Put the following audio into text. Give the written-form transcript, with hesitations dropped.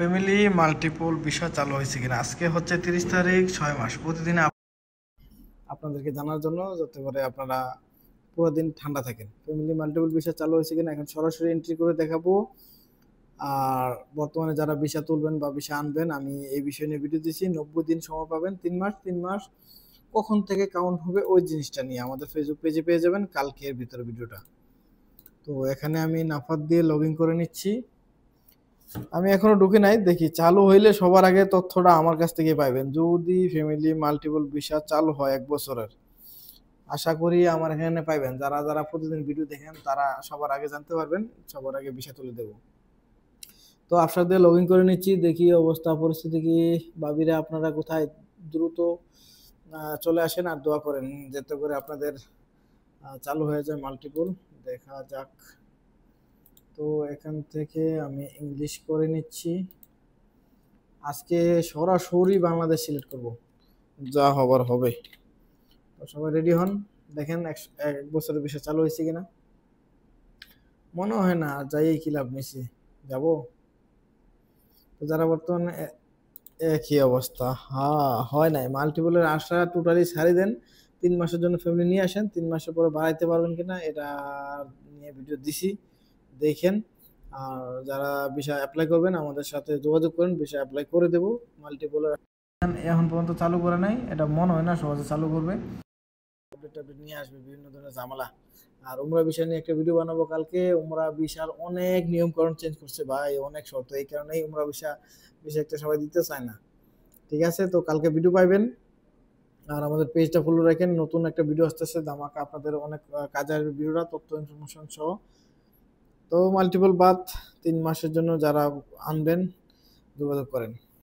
Family multiple বিষয় চালু হয়েছে কিনা। আজকে হচ্ছে 30 তারিখ 6 মাস। প্রতিদিন আপনাদেরকে জানার জন্য, যাতে করে আপনারা পুরো দিন ঠান্ডা থাকেন। ফ্যামিলি মাল্টিপল বিষয় চালু হয়েছে কিনা এখন সরাসরি এন্ট্রি করে দেখাবো। আর বর্তমানে যারা ভিসা তুলবেন বা ভিসা আনবেন, আমি এই বিষয় নিয়ে ভিডিও দিচ্ছি। 90 দিন সময় পাবেন, 3 মাস কখন থেকে কাউন্ট হবে ওই জিনিসটা নিয়ে আমাদের ফেসবুক পেজে পেয়ে যাবেন কালকের ভিতরে ভিডিওটা। তো এখানে আমি নাফাত দিয়ে লগ ইন করে নিচ্ছি। আমি এখনো ঢুকে নাই, দেখি চালু হইলে সবার আগে তথ্যটা আমার কাছ থেকে পাইবেন। যদি ফ্যামিলি মাল্টিপল ভিসা চালু হয় 1 বছরের, আশা করি আমার এখানে পাইবেন। যারা যারা প্রতিদিন ভিডিও দেখেন তারা সবার আগে জানতে পারবেন, সবার আগে ভিসা তুলে দেবো। তো আপনার দিয়ে লগ ইন করে নিচ্ছি, দেখি অবস্থা পরিস্থিতি কি। ভাবিরা আপনারা কোথায়, দ্রুত চলে আসেন আর দোয়া করেন যাতে করে আপনাদের চালু হয়ে যায় মাল্টিপল। দেখা যাক। তো এখান থেকে আমি ইংলিশ করে নিচ্ছি। আজকে সরাসরি বাংলাদেশ সিলেক্ট করব, যা হবার হবে। তো সবাই রেডি হন, দেখেন 1 বছরের বিষয় চালু হয়েছে কিনা। মনে হয় না, যাই কি লাভ নিছি, যাব। তো যারা বর্তমানে একই অবস্থা, হ্যাঁ হয় নাই, মাল্টিপলের আশা টোটালি ছাড়ি দেন। 3 মাসের জন্য ফ্যামিলি নিয়ে আসেন, 3 মাসের পরে বাড়াইতে পারবেন কিনা এটা নিয়ে ভিডিও দিছি, দেখেন। আর যারা ভিসা অ্যাপ্লাই করবেন আমাদের সাথে যোগাযোগ করেন, ভিসা অ্যাপ্লাই করে দেবো। মাল্টিপলের এখন পর্যন্ত চালু করে নাই, এটা মনে হয় না সহজে চালু করবে। আপডেট আপডেট নিয়ে আসবে, বিভিন্ন ধরনের ঝামেলা। আর উমরা বিষয় নিয়ে একটা ভিডিও বানাবো কালকে। উমরা ভিসার অনেক নিয়মকানুন চেঞ্জ করছে ভাই, অনেক শর্ত, এই কারণেই উমরা ভিসা একটা সবাই দিতে চায় না। ঠিক আছে, তো কালকে ভিডিও পাইবেন। আর আমাদের পেজটা ফলো রাখেন, নতুন একটা ভিডিও আসতেছে ধামাকা, আপনাদের অনেক কাজে আসবে ভিডিওটা, তথ্য ইনফরমেশন সহ। তো মাল্টিপল বাদ 3 মাসের জন্য যারা আনবেন যোগাযোগ করেন।